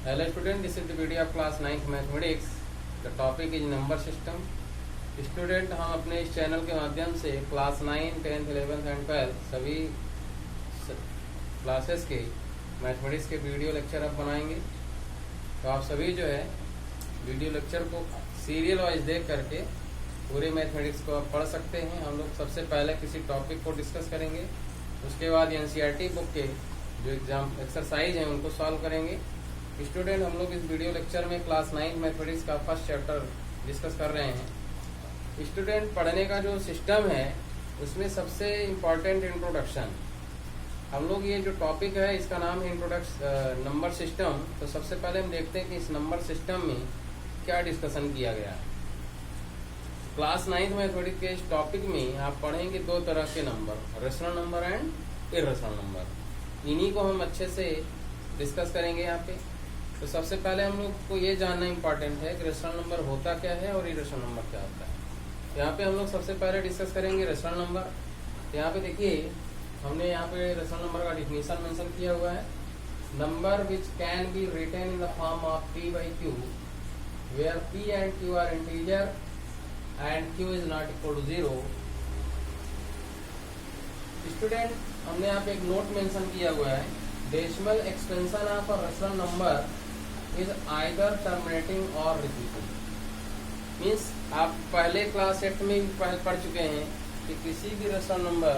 Hello student, this is the video of class 9th mathematics. The topic is number system. Student हम अपने इस channel के माध्यम से क्लास 9, 10th, 11th एंड 12 सभी क्लासेस के मैथमेटिक्स के वीडियो लेक्चर अब बनाएंगे। तो आप सभी जो है वीडियो लेक्चर को सीरियल वाइज देख करके पूरे मैथमेटिक्स को आप पढ़ सकते हैं। हम लोग सबसे पहले किसी टॉपिक को डिस्कस करेंगे, उसके बाद एनसीईआरटी बुक के जो एग्जाम एक्सरसाइज हैं उनको सॉल्व करेंगे। स्टूडेंट हम लोग इस वीडियो लेक्चर में क्लास 9 मैथमेटिक्स का फर्स्ट चैप्टर डिस्कस कर रहे हैं। स्टूडेंट पढ़ने का जो सिस्टम है उसमें सबसे इम्पॉर्टेंट इंट्रोडक्शन, हम लोग ये जो टॉपिक है इसका नाम है इंट्रोडक्शन नंबर सिस्टम। तो सबसे पहले हम देखते हैं कि इस नंबर सिस्टम में क्या डिस्कशन किया गया है। क्लास 9 मैथमेटिक्स के इस टॉपिक में आप पढ़ेंगे दो तरह के number, rational number and irrational number. इन्हीं को हम अच्छे से डिस्कस करेंगे यहाँ पे। तो सबसे पहले हम लोग को ये जानना इम्पोर्टेंट है कि रेशनल नंबर होता क्या है और इर्रेशनल नंबर क्या होता है। यहाँ पे हम लोग सबसे पहले डिस्कस करेंगे रेशनल नंबर। यहाँ पे देखिए हमने यहाँ पे रेशनल नंबर का डिफिनीशन मेंशन किया हुआ है। Number which can be written in the form of p by q where p and q are integer and q is not equal to 0। Student हमने यहाँ पे एक नोट मेंशन किया हुआ है, decimal expansion of a rational number is either terminating और repeating. Means आप पहले क्लास 8 में भी पढ़ चुके हैं कि किसी भी रेशनल नंबर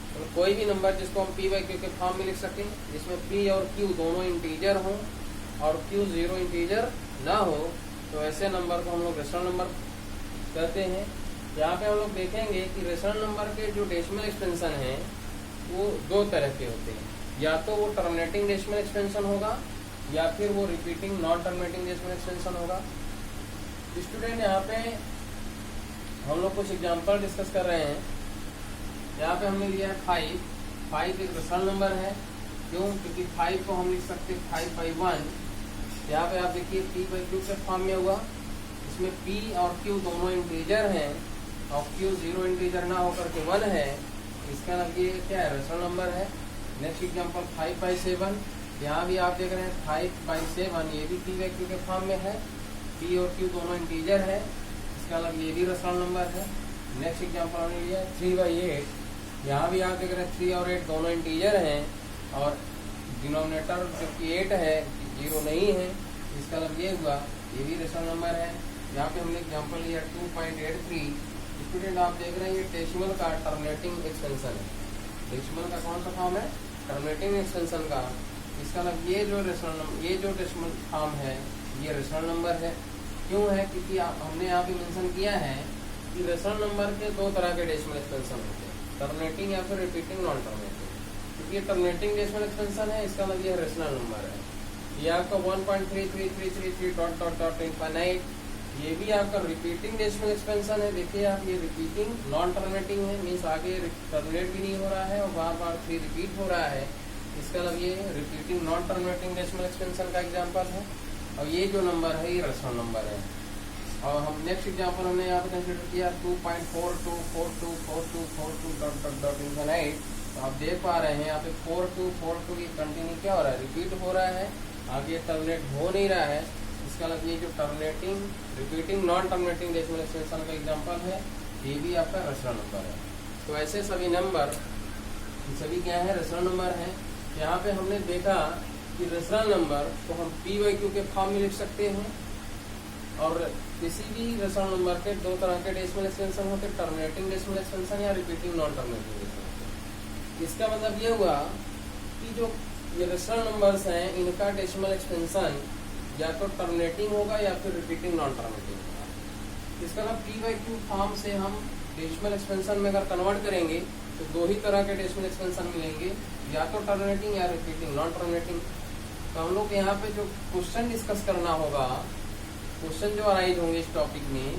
तो कोई भी नंबर जिसको हम p by q के फॉर्म में लिख सकें, जिसमें p और q दोनों इंटीजर हों और q 0 इंटीजर ना हो, तो ऐसे नंबर को हम लोग रेशनल नंबर कहते हैं। यहाँ पे हम लोग देखेंगे कि रेशनल नंबर के जो डेसिमल एक्सपेंशन हैं वो दो तरह के होते हैं, या तो वो टर्मिनेटिंग डेसिमल एक्सपेंशन होगा या फिर वो repeating non terminating decimal expansion होगा। स्टूडेंट यहाँ पे हम लोग कुछ एग्जांपल डिस्कस कर रहे हैं। यहाँ पे हमने लिया है 5 एक रेशनल नंबर है। क्यों? क्योंकि 5 को हम लिख सकते हैं 5 by 1। यहाँ पे आप देखिए p by q के फॉर्म में हुआ, इसमें p और q दोनों इंटीजर हैं और q 0 इंटीजर ना होकर के 1 है, इसका मतलब ये क्या है, रेशनल नंबर है। नेक्स्ट एग्जांपल 5 by 7, यहाँ भी आप देख रहे हैं 5 by 7, ये भी p by q के फॉर्म में है, p और q दोनों इंटीजर है, इसका मतलब ये भी रेशनल नंबर है। नेक्स्ट एग्जांपल हमने लिया 3 by 8, यहाँ भी आप देख रहे हैं 3 और 8 दोनों इंटीजर हैं और डिनोमिनेटर जो कि 8 है 0 नहीं है, इसका मतलब ये हुआ, ये भी रेशनल नंबर है। यहाँ पे हमने एग्जांपल लिया 2.83। स्टूडेंट आप देख रहे हैं ये डेसिमल का टर्मिनेटिंग एक्सटेंशन है। डेसिमल का कौन सा फॉर्म है? टर्मिनेटिंग एक्सटेंशन का। इसका मतलब ये जो डेसिमल फॉर्म है ये रेशनल नंबर है। क्यों है? क्योंकि हमने यहाँ पे मेंशन किया है कि रेशनल नंबर के दो तरह के डेसिमल एक्सपेंशन होते हैं, टर्मिनेटिंग या फिर रिपीटिंग नॉन टर्मिनेटिंग। क्योंकि ये टर्मिनेटिंग डेसिमल एक्सपेंशन है, इसका मतलब ये रेशनल नंबर है। ये आपका 1.33333 ... ये भी आपका रिपीटिंग डेसिमल एक्सपेंशन है। देखिए आप ये रिपीटिंग नॉन टर्मिनेटिंग है, मीन्स आगे टर्मिनेट भी नहीं हो रहा है और बार बार 3 रिपीट हो रहा है, इसका मतलब ये repeating non terminating decimal expansion का एग्जांपल है। और ये जो नंबर है ये रेशनल नंबर है। और हम नेक्स्ट एग्जांपल हमने यहाँ पे कंसिडर किया 2.42424242 ... तो आप देख पा रहे हैं यहाँ पे 4242 की कंटिन्यू क्या हो रहा है, रिपीट हो रहा है, आगे टर्मिनेट हो नहीं रहा है, इसका मतलब ये जो terminating repeating non terminating decimal expansion का एग्जांपल है, ये भी आपका रेशनल नंबर है। तो ऐसे सभी नंबर सभी क्या है, रेशनल नंबर है। यहाँ पे हमने देखा कि रेशनल नंबर को हम p by q के फॉर्म में लिख सकते हैं और किसी भी रेशनल नंबर के दो तरह के डेसिमल एक्सपेंशन होते हैं, टर्मिनेटिंग डेसिमल एक्सपेंशन या रिपीटिंग नॉन टर्मिनेटिंग एक्सपेंशन। इसका मतलब ये हुआ कि जो ये रेशनल नंबर्स हैं इनका डेसिमल एक्सपेंशन या तो टर्मिनेटिंग होगा या फिर रिपीटिंग नॉन टर्मिनेटिंग होगा। इसका मतलब p by q फॉर्म से हम डेसिमल एक्सपेंशन में अगर कन्वर्ट करेंगे तो दो ही तरह के डेसिमल एक्सपेंशन मिलेंगे, या तो टर्मिनेटिंग या रिपीटिंग नॉन टर्मिनेटिंग। तो हम लोग यहाँ पे जो क्वेश्चन डिस्कस करना होगा, क्वेश्चन जो अराइज होंगे इस टॉपिक में,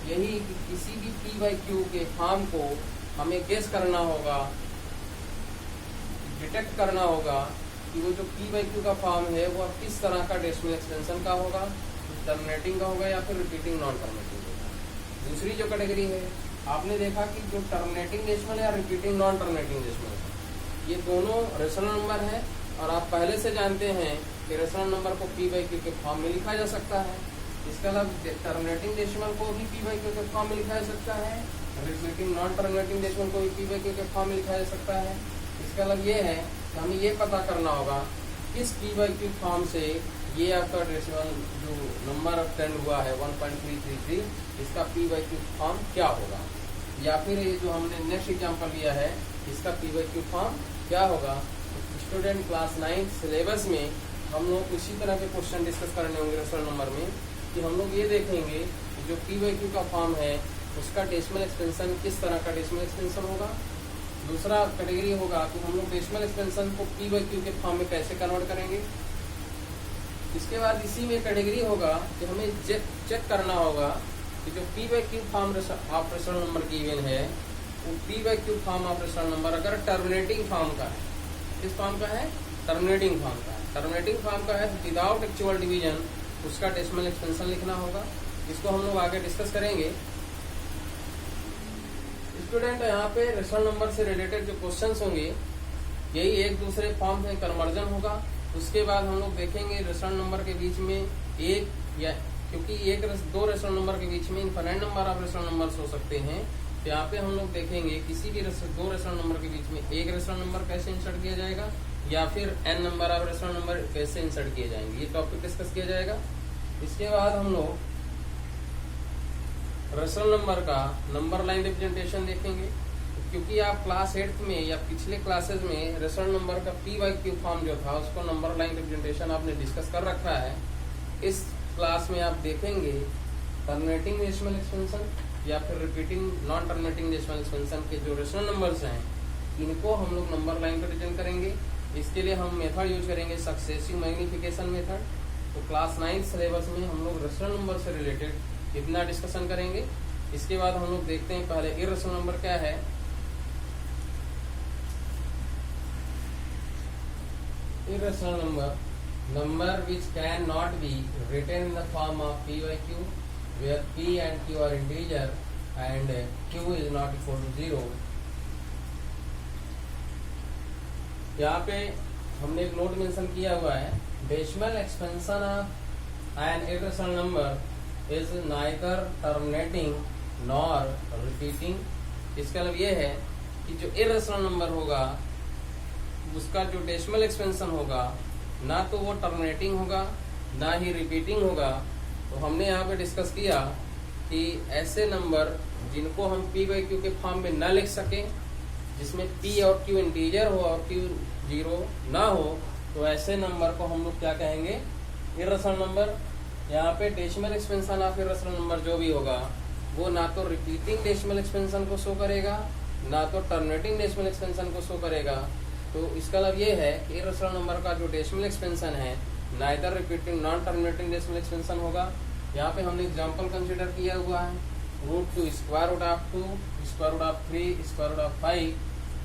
यही कि किसी भी p by q के फॉर्म को हमें गेस करना होगा, डिटेक्ट करना होगा कि वो जो p by q का फॉर्म है वो अब किस तरह का डेसिमल एक्सपेंशन का होगा, टर्मिनेटिंग का होगा या फिर रिपीटिंग नॉन टर्मिनेटिंग होगा। दूसरी जो कैटेगरी है, आपने देखा कि जो टर्मिनेटिंग डेसिमल या रिपीटिंग नॉन टर्मिनेटिंग डेसिमल, ये दोनों रेशनल नंबर है और आप पहले से जानते हैं कि रेशनल नंबर को पी बाई क्यू के फॉर्म में लिखा जा सकता है। इसके अलावा टर्मिनेटिंग डेसिमल को भी पी बाई क्यू के फॉर्म में लिखा जा सकता है, रिपीटिंग नॉन टर्मिनेटिंग डेसिमल को भी पी बाई क्यू के फॉर्म में लिखा जा सकता है। इसके अलावा ये है कि हमें ये पता करना होगा किस पी बाई क्यू फॉर्म से ये आपका डेसिमल जो नंबर ऑब्टेंड हुआ है 1.333, इसका पी बाई क्यू फॉर्म क्या होगा, या फिर ये जो हमने नेक्स्ट एग्जाम्पल लिया है इसका पी बाई क्यू फॉर्म क्या होगा। स्टूडेंट क्लास 9 सिलेबस में हम लोग इसी तरह के क्वेश्चन डिस्कस करने होंगे रेशनल नंबर में, कि हम लोग ये देखेंगे कि जो पी बाई क्यू का फॉर्म है उसका डेसिमल एक्सपेंशन किस तरह का डेसिमल एक्सपेंशन होगा। दूसरा कैटेगरी होगा कि हम लोग डेसिमल एक्सपेंशन को पी बाई क्यू के फॉर्म में कैसे कन्वर्ट करेंगे। इसके बाद इसी में कैटेगरी होगा कि हमें चेक करना होगा कि जो P by Q form of rational number given है वो P by Q form of rational number अगर टर्मिनेटिंग फॉर्म का है, किस फॉर्म का है, टर्मिनेटिंग फॉर्म का है। टर्मिनेटिंग फॉर्म का है विदाउट एक्चुअल डिवीजन उसका डेसिमल एक्सपेंशन लिखना होगा। इसको हम लोग आगे डिस्कस करेंगे। स्टूडेंट यहाँ पे रेशनल नंबर से रिलेटेड जो क्वेश्चंस होंगे यही एक दूसरे फॉर्म में कन्वर्जन होगा। उसके बाद हम लोग देखेंगे रेशनल नंबर के बीच में एक या क्योंकि दो रेशनल नंबर के बीच में infinite number of rational numbers हो सकते हैं, तो यहाँ पे हम लोग देखेंगे किसी भी दो रेशनल नंबर के बीच में एक रेशनल नंबर कैसे इंसर्ट किया जाएगा या फिर n number of rational number कैसे इंसर्ट किए जाएंगे, ये टॉपिक डिस्कस किया जाएगा। इसके बाद हम लोग रेशनल नंबर का नंबर लाइन रिप्रेजेंटेशन देखेंगे, क्योंकि आप क्लास 8 में या पिछले क्लासेस में रेशनल नंबर का पी बाई क्यू फॉर्म जो था उसको नंबर लाइन रिप्रेजेंटेशन आपने डिस्कस कर रखा है। इस क्लास में आप देखेंगे टर्मिनेटिंग डेसिमल एक्सपेंशन या फिर repeating non terminating decimal expansion के जो रेशनल नंबर्स हैं इनको हम लोग नंबर लाइन पर रिप्रेजेंट करेंगे। इसके लिए हम मेथड यूज करेंगे सक्सेसिव मैग्निफिकेशन मेथड। तो क्लास 9 सिलेबस में हम लोग रेशनल नंबर से रिलेटेड इतना डिस्कशन करेंगे। इसके बाद हम लोग देखते हैं पहले इर्रेशनल नंबर क्या है। Irrational number which can not be written in the form of p by q, where p and q are integer and q is not equal to 0। यहाँ पे हमने एक नोट मेंशन किया हुआ है, decimal expansion of N irrational number is neither terminating nor repeating. इसका मतलब ये है कि जो इर्रेशनल नंबर होगा उसका जो डेसिमल एक्सपेंशन होगा ना तो वो टर्मिनेटिंग होगा ना ही रिपीटिंग होगा। तो हमने यहाँ पे डिस्कस किया कि ऐसे नंबर जिनको हम p बाई क्यू के फॉर्म में ना लिख सके, जिसमें p और q इंटीजर हो और q 0 ना हो, तो ऐसे नंबर को हम लोग क्या कहेंगे, इर्रेशनल नंबर। यहाँ पे decimal expansion of irrational number जो भी होगा वो ना तो रिपीटिंग डेसिमल एक्सपेंशन को शो करेगा ना तो टर्मिनेटिंग डेसिमल एक्सपेंशन को शो करेगा। तो इसका मतलब ये है कि इर्रेशनल नंबर का जो डेसिमल एक्सपेंशन है neither repeating non terminating decimal expansion होगा। यहाँ पे हमने एग्जांपल कंसीडर किया हुआ है, √2 square root of 2 square root of 3 square root of 5।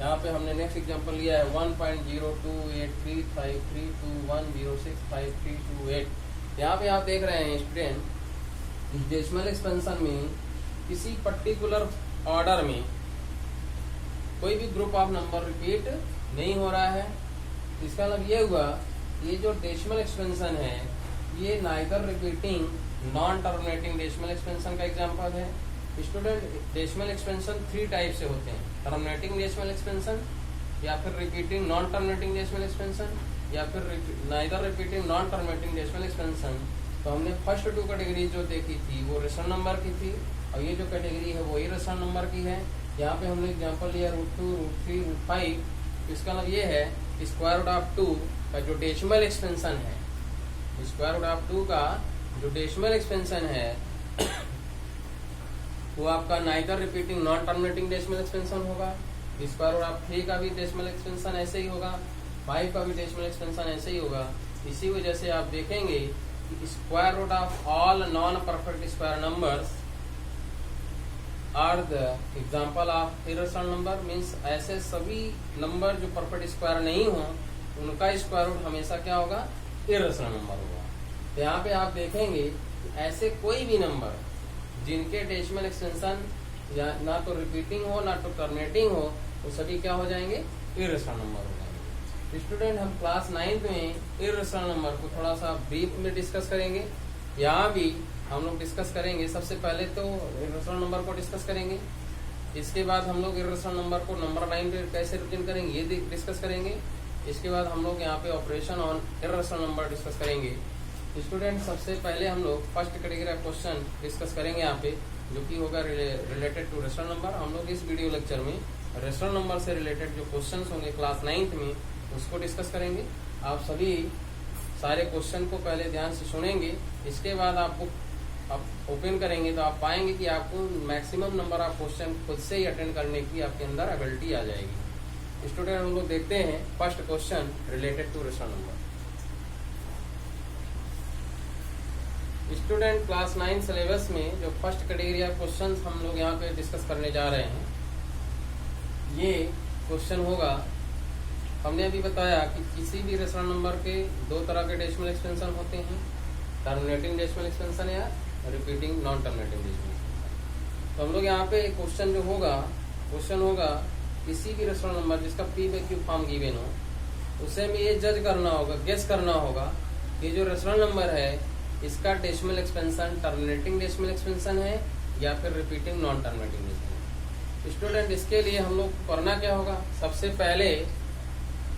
यहाँ पे हमने नेक्स्ट एग्जांपल लिया है 1.028353210653228। यहाँ पे आप देख रहे हैं स्टूडेंट इस डेसिमल एक्सपेंशन में किसी पर्टिकुलर ऑर्डर में कोई भी ग्रुप ऑफ नंबर रिपीट नहीं हो रहा है। इसका मतलब ये हुआ ये जो डेसिमल एक्सपेंशन है ये neither repeating non terminating decimal expansion का एग्जांपल है। स्टूडेंट डेसिमल एक्सपेंशन 3 टाइप से होते हैं, टर्मिनेटिंग डेसिमल एक्सपेंशन या फिर repeating non terminating decimal expansion या फिर neither repeating non terminating decimal expansion. तो हमने फर्स्ट 2 कैटेगरी जो देखी थी वो रेशनल नंबर की थी और ये जो कैटेगरी है वो इर्रेशनल नंबर की है। यहाँ पे हमने एग्जांपल लिया √2 √3 √5। इसका मतलब ये है स्क्वायर रूट ऑफ 2 का जो डेसिमल एक्सपेंशन है, स्क्वायर रूट ऑफ 2 का जो डेसिमल एक्सपेंशन है वो आपका neither repeating non terminating decimal expansion होगा। स्क्वायर रूट ऑफ 3 का भी डेसिमल एक्सपेंशन ऐसे ही होगा, 5 का भी डेसिमल एक्सपेंशन ऐसे ही होगा। इसी वजह से आप देखेंगे कि square root of all non perfect square numbers are the example of irrational number. Means ऐसे सभी नंबर जो परफेक्ट स्क्वायर नहीं हो उनका स्क्वायर रूट हमेशा क्या होगा, इर्रेशनल नंबर होगा। तो यहाँ पे आप देखेंगे ऐसे कोई भी नंबर जिनके डेसिमल एक्सपेंशन या ना तो रिपीटिंग हो ना तो टर्मिनेटिंग हो वो सभी क्या हो जाएंगे, इर्रेशनल नंबर हो जाएंगे। स्टूडेंट हम क्लास 9th में इर्रेशनल नंबर को थोड़ा सा ब्रीफ में डिस्कस करेंगे। यहाँ भी हम लोग डिस्कस करेंगे। सबसे पहले तो इर्रेशनल नंबर को डिस्कस करेंगे, इसके बाद हम लोग इर्रेशनल नंबर को नंबर 9 पे कैसे रिप्रेजेंट करेंगे ये डिस्कस करेंगे। इसके बाद हम लोग यहाँ पे operation on irrational number discuss करेंगे। स्टूडेंट सबसे पहले हम लोग फर्स्ट कैटेगरी का क्वेश्चन डिस्कस करेंगे यहाँ पे, जो कि होगा रिलेटेड टू रेशनल नंबर। हम लोग इस वीडियो लेक्चर में रेशनल नंबर से रिलेटेड जो क्वेश्चंस होंगे क्लास 9th में उसको डिस्कस करेंगे। आप सभी सारे क्वेश्चन को पहले ध्यान से सुनेंगे, इसके बाद आप बुक आप ओपन करेंगे तो आप पाएंगे कि आपको मैक्सिमम नंबर ऑफ क्वेश्चन खुद से ही अटेंड करने की आपके अंदर एबिलिटी आ जाएगी। स्टूडेंट हम लोग देखते हैं first question related to rational number. Student class 9 syllabus में जो फर्स्ट कैटेगरी ऑफ क्वेश्चंस हम लोग यहाँ पे डिस्कस करने जा रहे हैं, ये क्वेश्चन होगा। हमने अभी बताया कि किसी भी रेशनल नंबर के दो तरह के डेसिमल एक्सपेंशन होते हैं, टर्मिनेटिंग डेसिमल एक्सपेंशन या repeating non terminating decimal expansion. तो हम लोग यहाँ पे क्वेश्चन जो होगा, क्वेश्चन होगा किसी भी रेशनल नंबर जिसका P by Q form given हो, उसे में ये जज करना होगा, गेस करना होगा कि जो रेशनल नंबर है इसका decimal expansion terminating decimal expansion है या फिर repeating non terminating decimal. Student इसके लिए हम लोग करना क्या होगा, सबसे पहले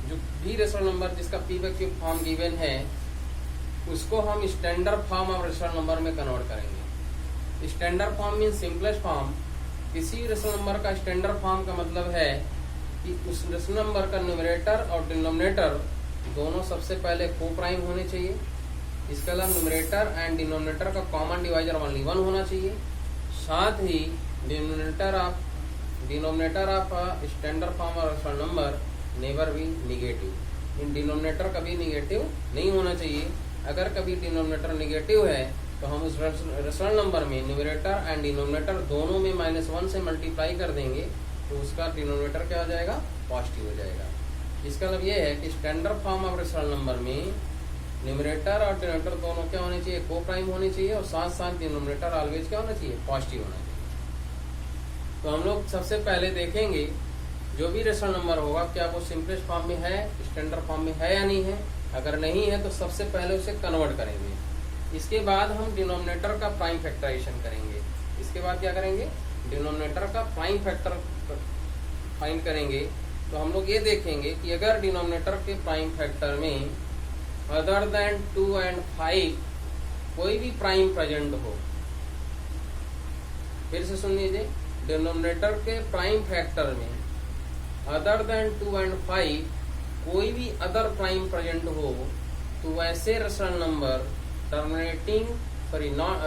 जो भी रेशनल नंबर जिसका P by Q form given है उसको हम standard form of rational number में कन्वर्ट करेंगे। Standard form mean simplest form. किसी रेशनल नंबर का स्टैंडर्ड फॉर्म का मतलब है कि उस रेशनल नंबर का न्यूमरेटर और डिनोमिनेटर दोनों सबसे पहले को प्राइम होने चाहिए। इसके अलावा न्यूमरेटर एंड डिनोमिनेटर का कॉमन डिवाइजर ओनली 1 होना चाहिए। साथ ही denominator of standard form of rational number never be negative. In denominator कभी निगेटिव नहीं होना चाहिए। अगर कभी डिनोमिनेटर निगेटिव है तो हम उस रेशनल नंबर में न्यूमरेटर एंड डिनोमिनेटर दोनों में -1 से मल्टीप्लाई कर देंगे तो उसका डिनोमिनेटर क्या हो जाएगा, पॉजिटिव हो जाएगा। इसका मतलब ये है कि standard form of rational number में न्यूमरेटर और डिनोमिनेटर दोनों क्या होने चाहिए, को प्राइम होने चाहिए, और साथ साथ डिनोमिनेटर ऑलवेज क्या होना चाहिए, पॉजिटिव होना चाहिए। तो हम लोग सबसे पहले देखेंगे जो भी रेशनल नंबर होगा क्या वो सिंपलेस्ट फॉर्म में है, स्टैंडर्ड फॉर्म में है या नहीं है। अगर नहीं है तो सबसे पहले उसे कन्वर्ट करेंगे। इसके बाद हम डिनोमिनेटर का प्राइम फैक्टराइजेशन करेंगे। इसके बाद क्या करेंगे, डिनोमिनेटर का प्राइम फैक्टर फाइंड करेंगे। तो हम लोग ये देखेंगे कि अगर डिनोमिनेटर के प्राइम फैक्टर में अदर देन 2 and 5 कोई भी प्राइम प्रेजेंट हो, फिर से सुन लीजिए, डिनोमिनेटर के प्राइम फैक्टर में अदर देन 2 and 5 कोई भी अदर प्राइम प्रेजेंट हो तो वैसे rational number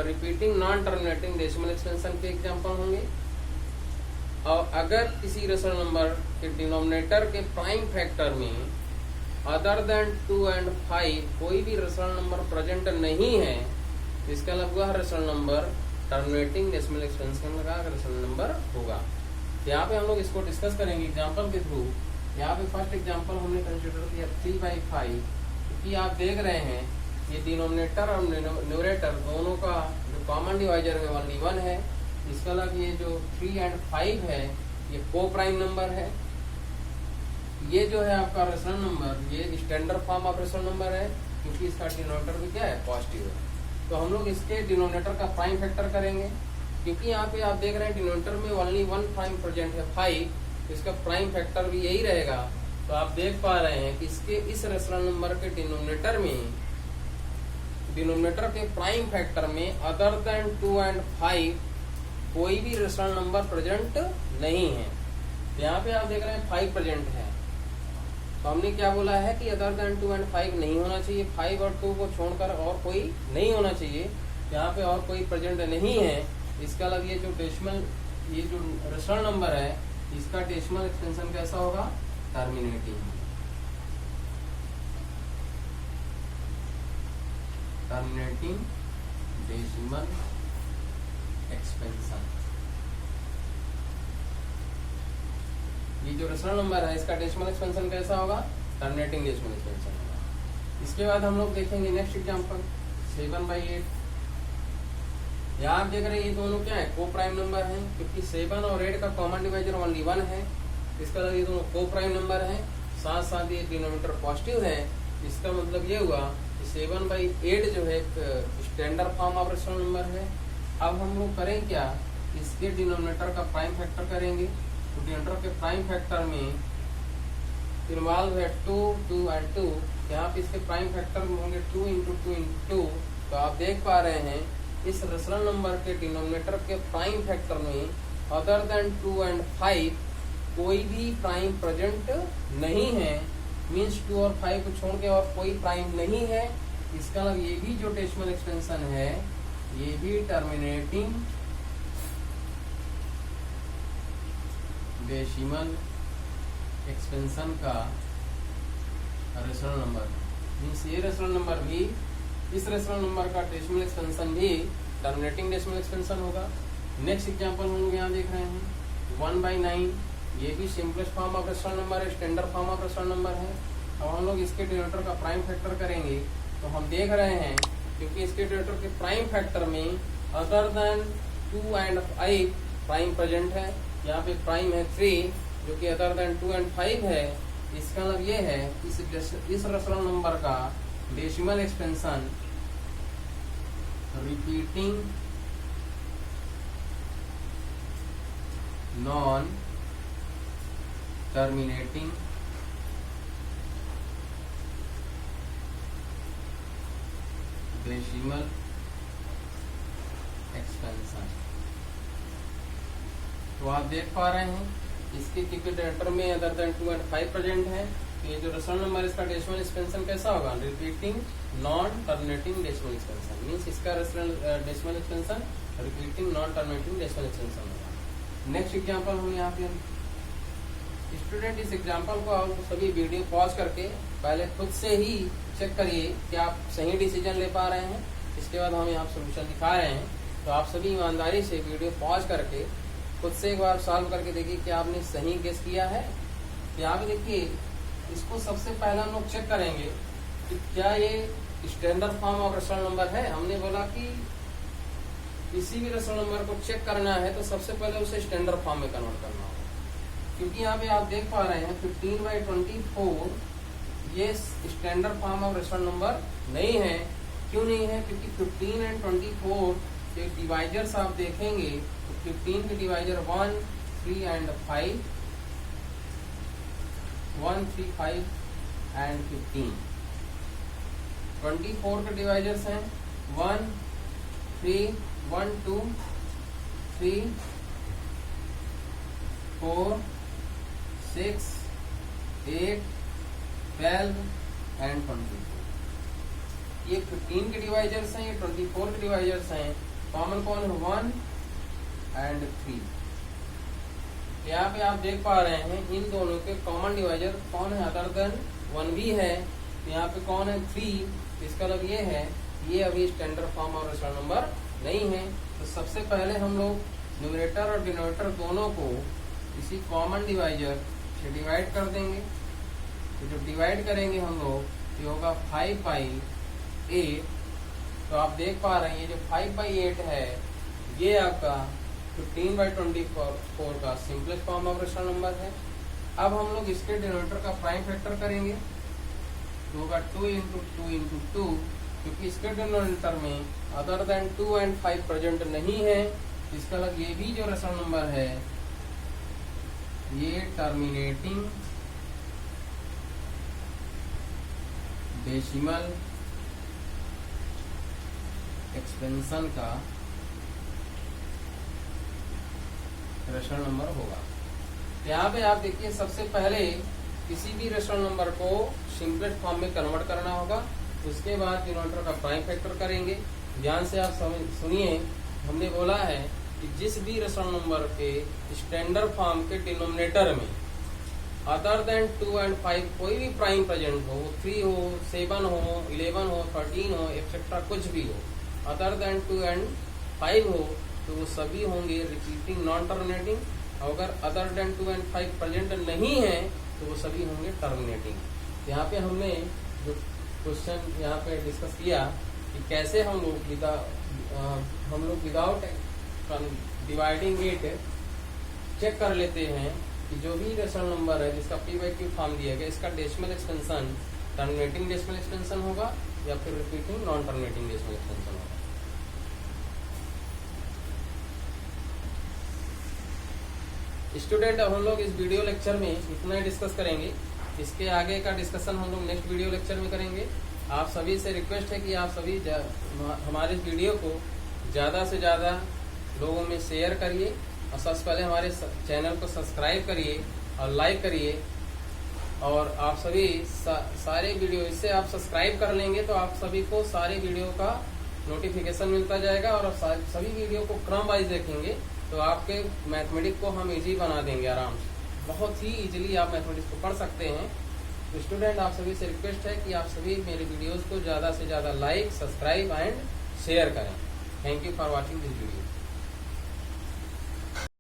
repeating non terminating decimal expansion के एग्जांपल होंगे। और अगर किसी रेशनल नंबर के डिनोमिनेटर के प्राइम फैक्टर में अदर देन 2 and 5 कोई भी रेशनल नंबर प्रेजेंट नहीं है, इसका मतलब वह rational number terminating decimal expansion का रेशनल नंबर होगा। यहाँ पे हम लोग इसको डिस्कस करेंगे एग्जांपल के थ्रू। यहाँ पे फर्स्ट एग्जांपल हमने कंसिडर किया 3/5, क्योंकि आप देख रहे हैं ये डिनोमिनेटर और न्यूमरेटर दोनों का जो कॉमन डिवाइजर है ओनली 1 है। इसका मतलब ये जो 3 and 5 है ये को प्राइम नंबर है। ये जो है आपका रेशनल नंबर ये standard form of rational number है, क्योंकि इसका डिनोमिनेटर भी क्या है, पॉजिटिव है। तो हम लोग इसके डिनोमिनेटर का प्राइम फैक्टर करेंगे, क्योंकि यहाँ पे आप देख रहे हैं डिनोमिनेटर में ओनली 1 प्राइम प्रेजेंट है 5, तो इसका प्राइम फैक्टर भी यही रहेगा। तो आप देख पा रहे हैं कि इसके इस रेशनल नंबर के डिनोमिनेटर के प्राइम फैक्टर में अदर देन 2 and 5 कोई भी रेशनल नंबर प्रेजेंट नहीं है। तो यहाँ पे आप देख रहे हैं 5 प्रेजेंट है, तो हमने क्या बोला है कि अदर देन 2 and 5 नहीं होना चाहिए, 5 और 2 को छोड़कर और कोई नहीं होना चाहिए। यहाँ पे और कोई प्रेजेंट नहीं है। इसका मतलब ये जो रेशनल नंबर है इसका डेसिमल एक्सपेंशन कैसा होगा, टर्मिनेटिंग डेसिमल एक्सपेंशन। ये जो रेशनल नंबर है इसका डेसिमल एक्सपेंशन कैसा होगा, टर्मिनेटिंग डेसिमल एक्सपेंशन होगा। इसके बाद हम लोग देखेंगे नेक्स्ट एग्जांपल 7/8। यहाँ आप देख रहे हैं ये दोनों क्या है, को प्राइम नंबर है, क्योंकि 7 और 8 का कॉमन डिवाइजर ओनली 1 है। इसका मतलब ये दोनों को प्राइम नंबर है। साथ साथ ये डिनोमिनेटर पॉजिटिव है, इसका मतलब ये हुआ कि 7/8 जो है एक standard form of rational number है। अब हम लोग करें क्या, इसके डिनोमिनेटर का प्राइम फैक्टर करेंगे। तो डिनोमिनेटर के प्राइम फैक्टर में इन्वॉल्व है 2, 2 एंड 2। यहाँ पे इसके प्राइम फैक्टर होंगे 2 × 2 × 2। तो आप देख पा रहे हैं इस रेशनल नंबर के डिनोमिनेटर के प्राइम फैक्टर में अदर देन 2 एंड 5 कोई भी प्राइम प्रेजेंट नहीं है। मीन्स 2 और 5 को छोड़ के और कोई प्राइम नहीं है। इसका मतलब ये भी जो डेसिमल एक्सपेंशन है ये भी टर्मिनेटिंग डेसिमल एक्सपेंशन का रेशनल नंबर। मीन्स ये रेशनल नंबर भी, इस रेशनल नंबर का डेसिमल एक्सपेंशन भी टर्मिनेटिंग डेसिमल एक्सपेंशन होगा। नेक्स्ट एग्जांपल हम लोग यहाँ देख रहे हैं 1/9। ये भी simplest form of rational number है, standard form of rational number है। अब हम लोग इसके डिनोमिनेटर का प्राइम फैक्टर करेंगे तो हम देख रहे हैं क्योंकि इसके डिनोमिनेटर के प्राइम फैक्टर में other than 2 and 5 prime present है। यहाँ पे प्राइम है 3 जो कि अदर देन 2 एंड 5 है। इसका मतलब ये है इस रेशनल नंबर का decimal expansion repeating non terminating decimal expansion. तो आप देख पा रहे हैं इसके डिनोमिनेटर में अदर देन 2 एंड 5 प्रेजेंट है। तो ये जो रेशनल नंबर इसका डेसिमल एक्सपेंशन कैसा होगा, repeating non terminating decimal expansion. Means इसका rational decimal expansion repeating non terminating decimal expansion होगा। नेक्स्ट एग्जांपल हम यहाँ पे स्टूडेंट, इस एग्जांपल को आप सभी वीडियो पॉज करके पहले खुद से ही चेक करिए कि आप सही डिसीजन ले पा रहे हैं। इसके बाद हम यहाँ सोल्यूशन दिखा रहे हैं। तो आप सभी ईमानदारी से वीडियो पॉज करके खुद से एक बार सॉल्व करके देखिए कि आपने सही गेस किया है। यहाँ पे देखिए इसको सबसे पहले हम लोग चेक करेंगे कि क्या ये standard form of rational number है। हमने बोला कि किसी भी रेशनल नंबर को चेक करना है तो सबसे पहले उसे स्टैंडर्ड फॉर्म में कन्वर्ट करना होगा। क्योंकि यहाँ पे आप देख पा रहे हैं 15/24 ये standard form of rational number नहीं है। क्यों नहीं है, क्योंकि 15 एंड 24 के डिवाइजर्स आप देखेंगे तो 15 के डिवाइजर 1, 3 एंड 5, 1, 3, 5 एंड 15। 24 के डिवाइजर्स हैं 1, 3, 1, 2, 3, 4, 6, 8, 12 एंड 24। ये 15 के डिवाइजर्स हैं, ये 24 के डिवाइजर्स हैं। कॉमन कौन है 1 एंड 3। यहाँ पे आप देख पा रहे हैं इन दोनों के कॉमन डिवाइजर कौन है, अदर देन 1 भी है। यहाँ पे कौन है 3। इसका मतलब ये है ये अभी स्टैंडर्ड फॉर्म और रेशनल नंबर नहीं है। तो सबसे पहले हम लोग न्यूमरेटर और डिनोमिनेटर दोनों को इसी कॉमन डिवाइजर से डिवाइड कर देंगे। तो जब डिवाइड करेंगे हम लोग ये होगा 5/8। तो आप देख पा रहे हैं ये जो 5/8 है ये आपका 15/24 का simplest form of rational number है। अब हम लोग इसके डिनोमिनेटर का प्राइम फैक्टर करेंगे तो होगा 2 × 2 × 2। क्योंकि इसके डिनोमिनेटर में अदर देन 2 एंड 5 प्रेजेंट नहीं है। इसका मतलब ये भी जो रेशनल नंबर है ये टर्मिनेटिंग डेसिमल एक्सपेंशन का रेशनल नंबर होगा। यहाँ पे आप देखिए सबसे पहले किसी भी रेशनल नंबर को सिंपलेस्ट फॉर्म में कन्वर्ट करना होगा। उसके बाद डिनोमिनेटर का प्राइम फैक्टर करेंगे। ध्यान से आप सुनिए, हमने बोला है कि जिस भी रेशनल नंबर के स्टैंडर्ड फॉर्म के डिनोमिनेटर में अदर देन 2 एंड 5 कोई भी प्राइम प्रेजेंट हो, 3 हो, 7 हो, 11 हो, 13 हो, एक्सेट्रा कुछ भी हो, अदर देन 2 एंड 5 हो तो वो सभी होंगे रिपीटिंग नॉन टर्मिनेटिंग। अगर अदर देन 2 एंड 5 प्रेजेंट नहीं है तो वो सभी होंगे टर्मिनेटिंग। यहाँ पे हमने जो क्वेश्चन यहाँ पे डिस्कस किया कि कैसे हम लोग विदाउट डिवाइडिंग इट चेक कर लेते हैं कि जो भी रेशनल नंबर है जिसका p/q फॉर्म दिया गया, इसका decimal extension terminating decimal extension होगा या फिर repeating non terminating decimal extension होगा। स्टूडेंट, अब हम लोग इस वीडियो लेक्चर में इतना ही डिस्कस करेंगे। इसके आगे का डिस्कशन हम लोग नेक्स्ट वीडियो लेक्चर में करेंगे। आप सभी से रिक्वेस्ट है कि आप सभी हमारे इस वीडियो को ज़्यादा से ज़्यादा लोगों में शेयर करिए और सबसे पहले हमारे चैनल को सब्सक्राइब करिए और लाइक करिए। और आप सभी सारे वीडियो, इससे आप सब्सक्राइब कर लेंगे तो आप सभी को सारे वीडियो का नोटिफिकेशन मिलता जाएगा और आप सभी वीडियो को क्रम वाइज देखेंगे तो आपके मैथमेटिक्स को हम इजी बना देंगे आराम से। बहुत ही इजीली आप मैथमेटिक्स को पढ़ सकते हैं। तो स्टूडेंट, आप सभी से रिक्वेस्ट है कि आप सभी मेरे वीडियोस को ज़्यादा से ज़्यादा लाइक, सब्सक्राइब एंड शेयर करें। Thank you for watching this video.